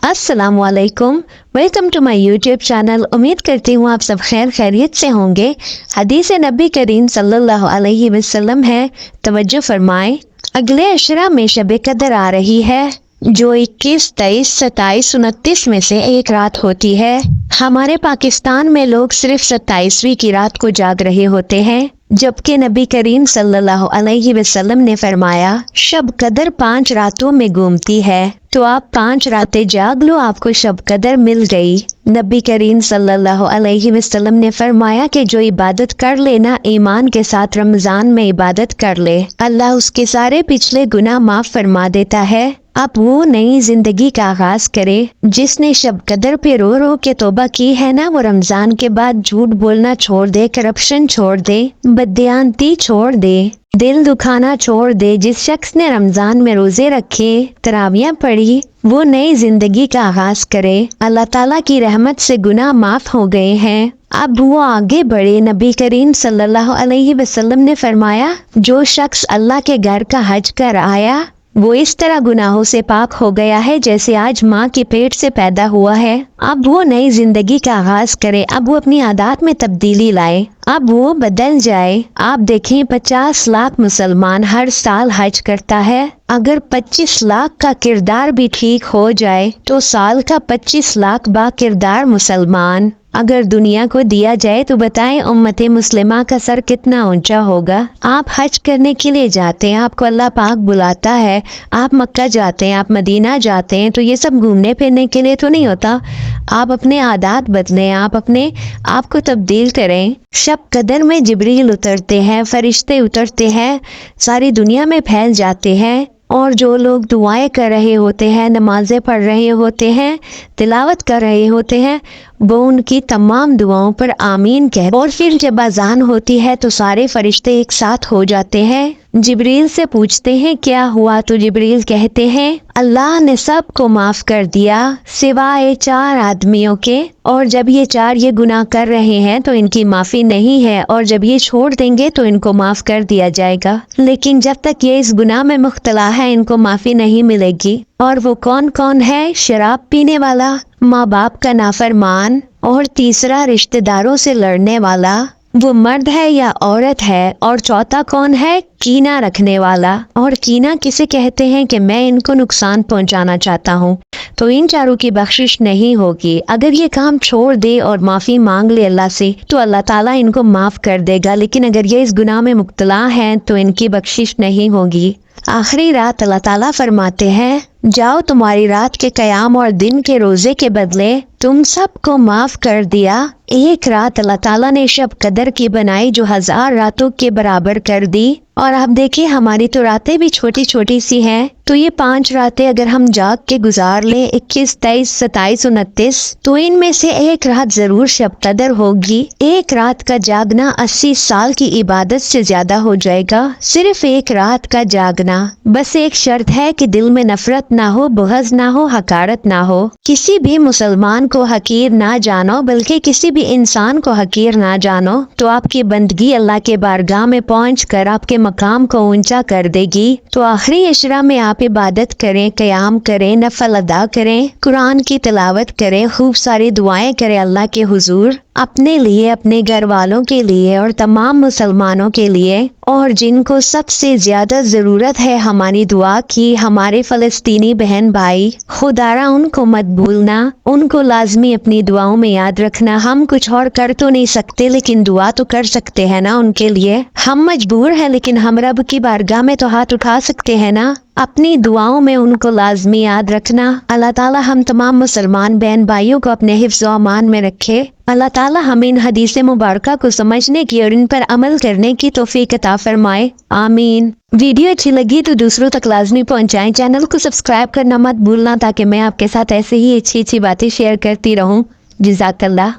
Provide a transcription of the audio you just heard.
अस्सलाम वालेकुम, welcome to my YouTube channel. उम्मीद करती हूँ आप सब खैर खैरियत से होंगे। हदीस नबी करीम सल्लल्लाहु अलैहि वसल्लम है, तवज्जो फरमाएं। अगले अशरा में शब कदर आ रही है, जो 21, 23, 27, 29 में से एक रात होती है। हमारे पाकिस्तान में लोग सिर्फ 27वीं की रात को जाग रहे होते हैं, जबकि नबी करीम सल्लल्लाहु अलैहि वसल्लम ने फरमाया शब कदर 5 रातों में घूमती है, तो आप 5 रातें जाग लो, आपको शब कदर मिल गई। नबी करीम सल्लल्लाहु अलैहि वसल्लम ने फरमाया कि जो इबादत कर लेना ईमान के साथ रमजान में इबादत कर ले, अल्लाह उसके सारे पिछले गुनाह माफ फरमा देता है। अब वो नई जिंदगी का आगाज करे। जिसने शब कदर पे रो रो के तौबा की है ना, वो रमजान के बाद झूठ बोलना छोड़ दे, करप्शन छोड़ दे, बददियानती छोड़ दे, दिल दुखाना छोड़ दे। जिस शख्स ने रमजान में रोजे रखे, तरावियां पढ़ी, वो नई जिंदगी का आगाज करे। अल्लाह ताला की रहमत से गुनाह माफ हो गए हैं, अब वो आगे बढ़े। नबी करीम सल्लल्लाहु अलैहि वसल्लम ने फरमाया जो शख्स अल्लाह के घर का हज कर आया, वो इस तरह गुनाहों से पाक हो गया है जैसे आज माँ के पेट से पैदा हुआ है। अब वो नई जिंदगी का आगाज करे, अब वो अपनी आदत में तब्दीली लाए, अब वो बदल जाए। आप देखें 50 लाख मुसलमान हर साल हज करता है। अगर 25 लाख का किरदार भी ठीक हो जाए तो साल का 25 लाख बा किरदार मुसलमान अगर दुनिया को दिया जाए तो बताएं उम्मते मुस्लिमा का सर कितना ऊंचा होगा। आप हज करने के लिए जाते हैं, आपको अल्लाह पाक बुलाता है, आप मक्का जाते हैं, आप मदीना जाते हैं, तो ये सब घूमने फिरने के लिए तो नहीं होता। आप अपने आदात बदलें, आप अपने आप को तब्दील करें। शब कदर में जिब्रील उतरते हैं, फरिश्ते उतरते हैं, सारी दुनिया में फैल जाते हैं, और जो लोग दुआएं कर रहे होते हैं, नमाजें पढ़ रहे होते हैं, तिलावत कर रहे होते हैं, वो उनकी तमाम दुआओं पर आमीन कह। और फिर जब अजान होती है तो सारे फरिश्ते एक साथ हो जाते हैं, जिब्रील से पूछते हैं क्या हुआ, तो जिब्रील कहते हैं अल्लाह ने सबको माफ कर दिया सिवाय 4 आदमियों के, और जब ये 4 ये गुनाह कर रहे हैं तो इनकी माफी नहीं है, और जब ये छोड़ देंगे तो इनको माफ कर दिया जाएगा, लेकिन जब तक ये इस गुनाह में मुख्तला है इनको माफी नहीं मिलेगी। और वो कौन कौन है? शराब पीने वाला, माँ बाप का नाफरमान, और तीसरा रिश्तेदारों से लड़ने वाला, वो मर्द है या औरत है, और चौथा कौन है? कीना रखने वाला। और कीना किसे कहते हैं कि मैं इनको नुकसान पहुंचाना चाहता हूँ, तो इन चारों की बख्शिश नहीं होगी। अगर ये काम छोड़ दे और माफी मांग ले अल्लाह से तो अल्लाह ताला इनको माफ कर देगा, लेकिन अगर ये इस गुनाह में मुब्तला हैं तो इनकी बख्शिश नहीं होगी। आखिरी रात अल्लाह ताला फरमाते हैं जाओ, तुम्हारी रात के कयाम और दिन के रोजे के बदले तुम सबको माफ कर दिया। एक रात अल्लाह ताला ने शब कदर की बनाई जो 1000 रातों के बराबर कर दी। और आप देखिए हमारी तो रातें भी छोटी छोटी सी हैं, तो ये 5 रातें अगर हम जाग के गुजार लें 21, 23, 27, 29, तो इनमें से एक रात जरूर शब कदर होगी। एक रात का जागना 80 साल की इबादत से ज्यादा हो जाएगा। सिर्फ एक रात का जागना, बस एक शर्त है कि दिल में नफरत ना हो, बुग़्ज़ ना हो, हकारत ना हो। किसी भी मुसलमान को हकीर ना जानो, बल्कि किसी भी इंसान को हकीर ना जानो, तो आपकी बंदगी अल्लाह के बारगाह में पहुंचकर आपके मकाम को ऊंचा कर देगी। तो आखिरी अशरा में आप इबादत करें, क़याम करें, नफल अदा करें, कुरान की तिलावत करें, खूब सारी दुआएं करें अल्लाह के हुजूर, अपने लिए, अपने घर वालों के लिए और तमाम मुसलमानों के लिए। और जिनको सबसे ज्यादा जरूरत है हमारी दुआ की, हमारे फलस्तीनी बहन भाई, खुदारा उनको मत भूलना, उनको लाजमी अपनी दुआओं में याद रखना। हम कुछ और कर तो नहीं सकते, लेकिन दुआ तो कर सकते हैं ना उनके लिए। हम मजबूर हैं, लेकिन हम रब की बारगाह में तो हाथ उठा सकते हैं ना। अपनी दुआओं में उनको लाजमी याद रखना। अल्लाह ताला हम तमाम मुसलमान बहन भाइयों को अपने हिफ्ज़ व अमान में रखे। अल्लाह ताला हमें इन हदीस मुबारका को समझने की और इन पर अमल करने की तौफीक अता फरमाए, आमीन। वीडियो अच्छी लगी तो दूसरों तक लाजमी पहुंचाएं। चैनल को सब्सक्राइब करना मत भूलना, ताकि मैं आपके साथ ऐसे ही अच्छी अच्छी बातें शेयर करती रहूं। जज़ाकल्लाह।